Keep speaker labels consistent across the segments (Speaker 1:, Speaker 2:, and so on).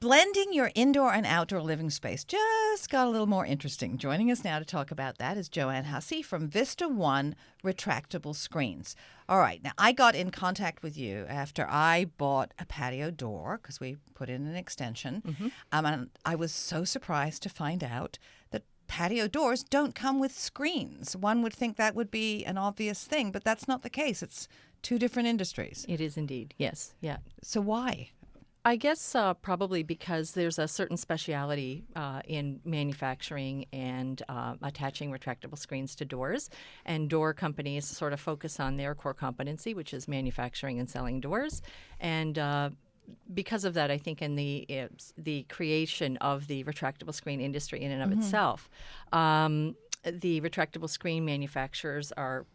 Speaker 1: Blending your indoor and outdoor living space just got a little more interesting. Joining us now to talk about that is Joanne Hussey from VistaOne Retractable Screens. All right, now I got in contact with you after I bought a patio door because we put in an extension. And I was so surprised to find out that patio doors don't come with screens. One would think that would be an obvious thing, but that's not the case. It's two different industries.
Speaker 2: It is indeed, yes, yeah.
Speaker 1: So why?
Speaker 2: I guess probably because there's a certain speciality in manufacturing and attaching retractable screens to doors. And door companies sort of focus on their core competency, which is manufacturing and selling doors. And because of that, I think in the creation of the retractable screen industry in and of itself, the retractable screen manufacturers are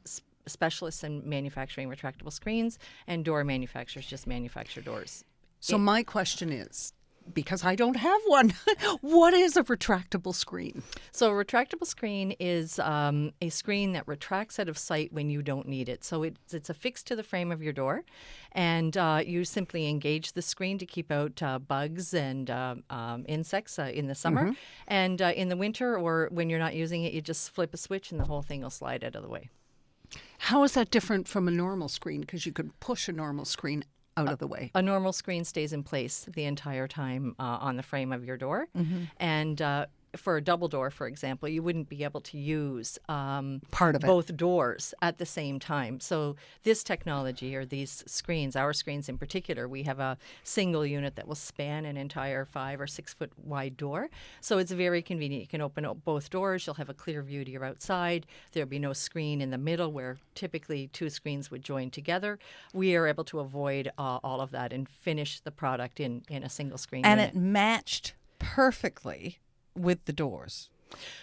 Speaker 2: specialists in manufacturing retractable screens, and door manufacturers just manufacture doors.
Speaker 3: So my question is, because I don't have one, what is a retractable screen?
Speaker 2: So a retractable screen is a screen that retracts out of sight when you don't need it. So it's affixed to the frame of your door, and you simply engage the screen to keep out bugs and insects in the summer. And in the winter, or when you're not using it, you just flip a switch and the whole thing will slide out of the way.
Speaker 3: How is that different from a normal screen? Because you could push a normal screen out of the way.
Speaker 2: A normal screen stays in place the entire time on the frame of your door. And for a double door, for example, you wouldn't be able to use
Speaker 3: part of it,
Speaker 2: both doors at the same time. So this technology, or these screens, our screens in particular, we have a single unit that will span an entire 5 or 6 foot wide door. So it's very convenient. You can open up both doors. You'll have a clear view to your outside. There'll be no screen in the middle where typically two screens would join together. We are able to avoid all of that and finish the product in a single screen
Speaker 1: And
Speaker 2: unit.
Speaker 1: it matched perfectly with the doors.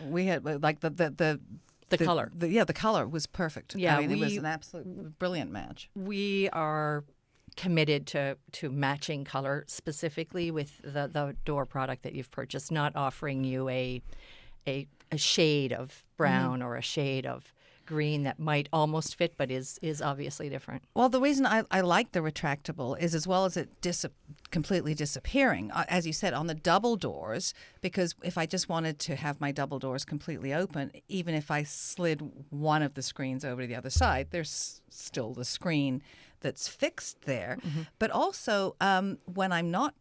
Speaker 1: We had like the
Speaker 2: color.
Speaker 1: The color was perfect.
Speaker 2: Yeah,
Speaker 1: I mean, it was an absolute brilliant match.
Speaker 2: We are committed to matching color specifically with the door product that you've purchased, not offering you a shade of brown or a shade of green that might almost fit but is obviously different.
Speaker 1: Well, the reason I like the retractable is as well as it completely disappearing, as you said, on the double doors, because if I just wanted to have my double doors completely open, even if I slid one of the screens over to the other side, there's still the screen that's fixed there. But also, when I'm not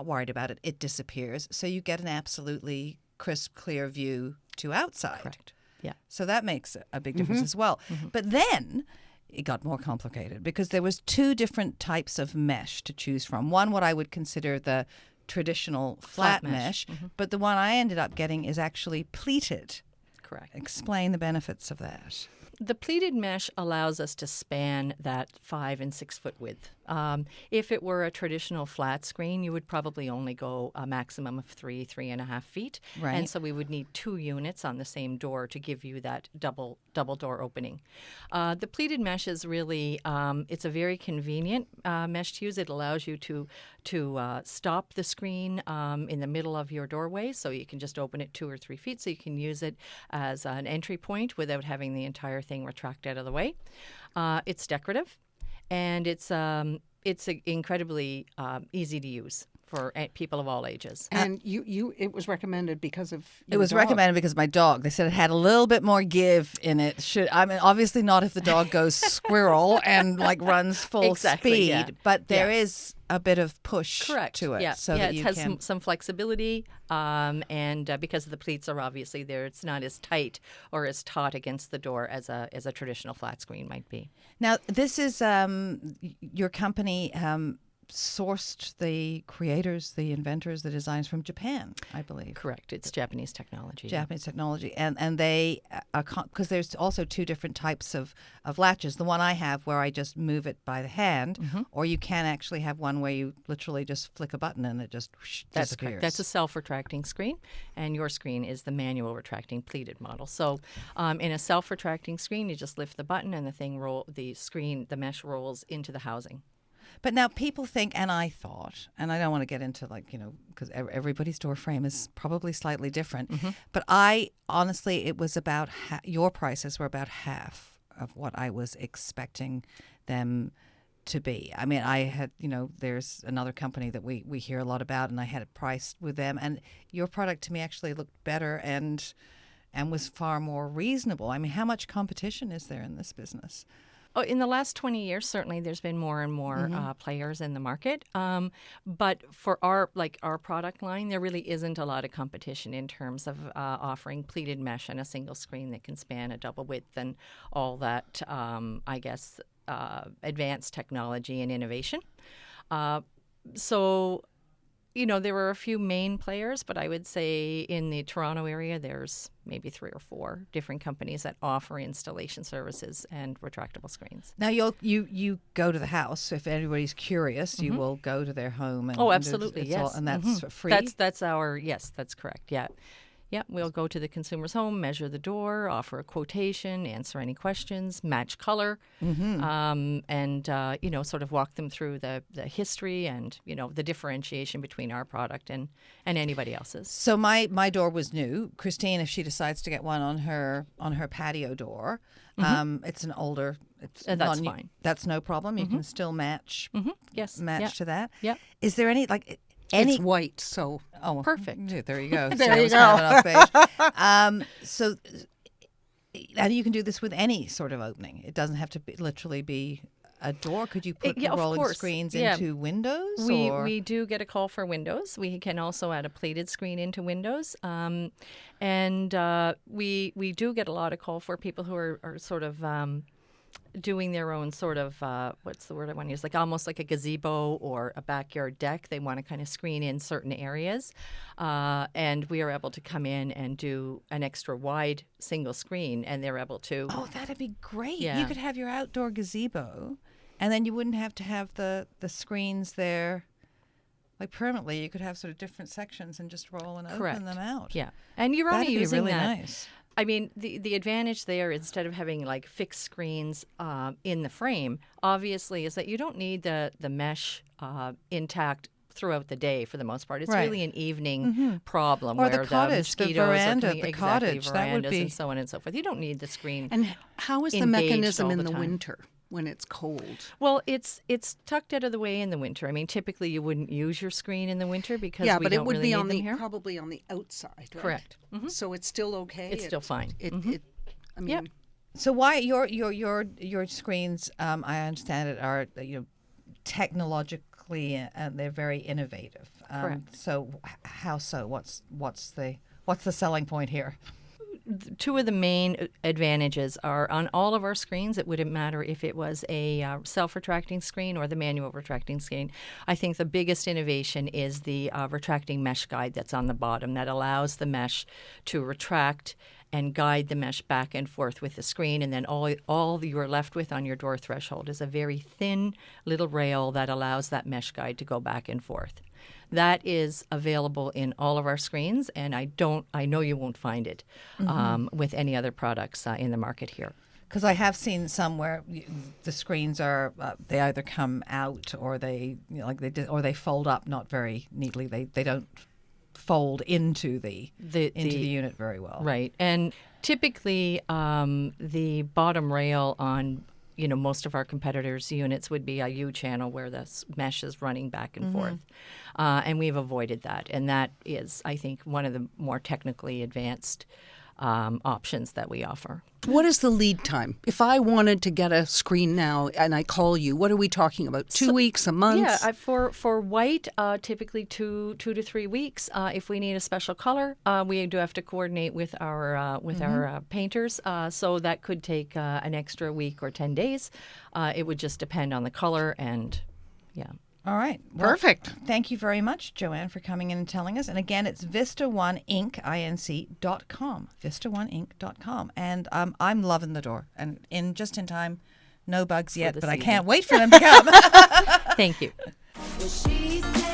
Speaker 1: worried about it, it disappears. So you get an absolutely crisp, clear view to outside.
Speaker 2: Correct. Yeah.
Speaker 1: So that makes a big difference as well. But then it got more complicated because there was two different types of mesh to choose from. One, what I would consider the traditional flat mesh, but the one I ended up getting is actually pleated.
Speaker 2: Correct.
Speaker 1: Explain the benefits of that.
Speaker 2: The pleated mesh allows us to span that 5 and 6 foot width. If it were a traditional flat screen, you would probably only go a maximum of 3.5 feet.
Speaker 1: Right.
Speaker 2: And so we would need 2 units on the same door to give you that double door opening. The pleated mesh is really, it's a very convenient mesh to use. It allows you to stop the screen in the middle of your doorway, so you can just open it 2 or 3 feet, so you can use it as an entry point without having the entire thing retract out of the way. It's decorative, and it's incredibly easy to use for people of all ages.
Speaker 3: And it was recommended because of your
Speaker 1: It was
Speaker 3: dog.
Speaker 1: recommended because of my dog. They said it had a little bit more give in it. I mean, obviously not if the dog goes squirrel and like runs full speed,
Speaker 2: yeah.
Speaker 1: but there is a bit of push
Speaker 2: Correct.
Speaker 1: to it.
Speaker 2: Yeah.
Speaker 1: So
Speaker 2: yeah,
Speaker 1: that
Speaker 2: it
Speaker 1: you
Speaker 2: has
Speaker 1: can...
Speaker 2: some flexibility, and because the pleats are obviously there, it's not as tight or as taut against the door as a traditional flat screen might be.
Speaker 1: Now, this is your company sourced the creators, the inventors, the designs from Japan, I believe.
Speaker 2: Correct. It's Japanese technology.
Speaker 1: Japanese technology. And they, because there's also two different types of latches. The one I have where I just move it by the hand, or you can actually have one where you literally just flick a button and it just
Speaker 2: That's
Speaker 1: disappears.
Speaker 2: correct. That's a self-retracting screen, and your screen is the manual retracting pleated model. So in a self-retracting screen, you just lift the button and the mesh rolls into the housing.
Speaker 1: But now people think, and I thought, and I don't want to get into because everybody's door frame is probably slightly different, but I honestly, it was about, your prices were about half of what I was expecting them to be? I mean, I had, there's another company that we hear a lot about, and I had it priced with them, and your product to me actually looked better and was far more reasonable. I mean, how much competition is there in this business?
Speaker 2: Oh, in the last 20 years, certainly there's been more and more players in the market. But for our product line, there really isn't a lot of competition in terms of offering pleated mesh and a single screen that can span a double width and all that, advanced technology and innovation. There were a few main players, but I would say in the Toronto area, there's maybe 3 or 4 different companies that offer installation services and retractable screens.
Speaker 1: Now, you go to the house. If anybody's curious, you will go to their home. And,
Speaker 2: Absolutely, yes.
Speaker 1: And that's free?
Speaker 2: Yes, that's correct, yeah. Yeah, we'll go to the consumer's home, measure the door, offer a quotation, answer any questions, match color, and sort of walk them through the history and, the differentiation between our product and anybody else's.
Speaker 1: So my door was new. Christine, if she decides to get one on her patio door, it's an older.
Speaker 2: That's fine.
Speaker 1: That's no problem. You can still match.
Speaker 2: Yes.
Speaker 1: Match to that.
Speaker 2: Yeah.
Speaker 1: Is there any
Speaker 3: It's white, so
Speaker 2: perfect.
Speaker 1: There you go.
Speaker 3: There you go.
Speaker 1: So, and you can do this with any sort of opening. It doesn't have to literally be a door. Could you put the rolling screens into windows?
Speaker 2: We do get a call for windows. We can also add a plated screen into windows, and we do get a lot of call for people who are sort of doing their own sort of, what's the word I want to use, like almost like a gazebo or a backyard deck. They want to kind of screen in certain areas. And we are able to come in and do an extra wide single screen, and they're able to.
Speaker 1: Oh, that'd be great.
Speaker 2: Yeah.
Speaker 1: You could have your outdoor gazebo, and then you wouldn't have to have the screens there. Like permanently, you could have sort of different sections and just roll and open them out.
Speaker 2: Yeah. And you're only using
Speaker 1: really
Speaker 2: that.
Speaker 1: Nice.
Speaker 2: I mean, the advantage there, instead of having like fixed screens in the frame, obviously, is that you don't need the mesh intact throughout the day for the most part. It's really an evening problem
Speaker 1: or
Speaker 2: where
Speaker 1: the cottage,
Speaker 2: the mosquitoes
Speaker 1: the veranda,
Speaker 2: are coming,
Speaker 1: the
Speaker 2: exactly,
Speaker 1: cottage,
Speaker 2: verandas
Speaker 1: that would be...
Speaker 2: and so on and so forth. You don't need the screen.
Speaker 3: And how is the mechanism in the winter when it's cold?
Speaker 2: Well, it's tucked out of the way in the winter. I mean, typically you wouldn't use your screen in the winter because we don't really need them here.
Speaker 3: Probably on the outside, right?
Speaker 2: Correct.
Speaker 3: So it's still okay.
Speaker 2: It's still fine.
Speaker 3: I mean.
Speaker 2: Yep.
Speaker 1: So why your screens? I understand it are technologically and they're very innovative.
Speaker 2: Correct.
Speaker 1: So how so? What's the selling point here?
Speaker 2: Two of the main advantages are on all of our screens. It wouldn't matter if it was a self-retracting screen or the manual retracting screen. I think the biggest innovation is the retracting mesh guide that's on the bottom that allows the mesh to retract and guide the mesh back and forth with the screen. And then all you're left with on your door threshold is a very thin little rail that allows that mesh guide to go back and forth. That is available in all of our screens, and I know you won't find it with any other products in the market here.
Speaker 1: Because I have seen some where the screens are they either come out or they or they fold up not very neatly. They don't fold into the unit very well.
Speaker 2: Right, and typically the bottom rail on most of our competitors' units would be a U-channel where the mesh is running back and forth. And we've avoided that. And that is, I think, one of the more technically advanced options that we offer.
Speaker 3: What is the lead time? If I wanted to get a screen now and I call you, what are we talking about? 2 weeks, a month?
Speaker 2: Yeah, for white, typically 2 to 3 weeks. If we need a special color, we do have to coordinate with our painters. So that could take an extra week or 10 days. It would just depend on the color and, yeah.
Speaker 1: All right. Well,
Speaker 3: perfect.
Speaker 1: Thank you very much, Joanne, for coming in and telling us. And again, it's VistaOne.com. VistaOneinc.com. And I'm loving the door. And in time, no bugs yet, but I can't wait for them to come.
Speaker 2: Thank you.
Speaker 4: Well, she said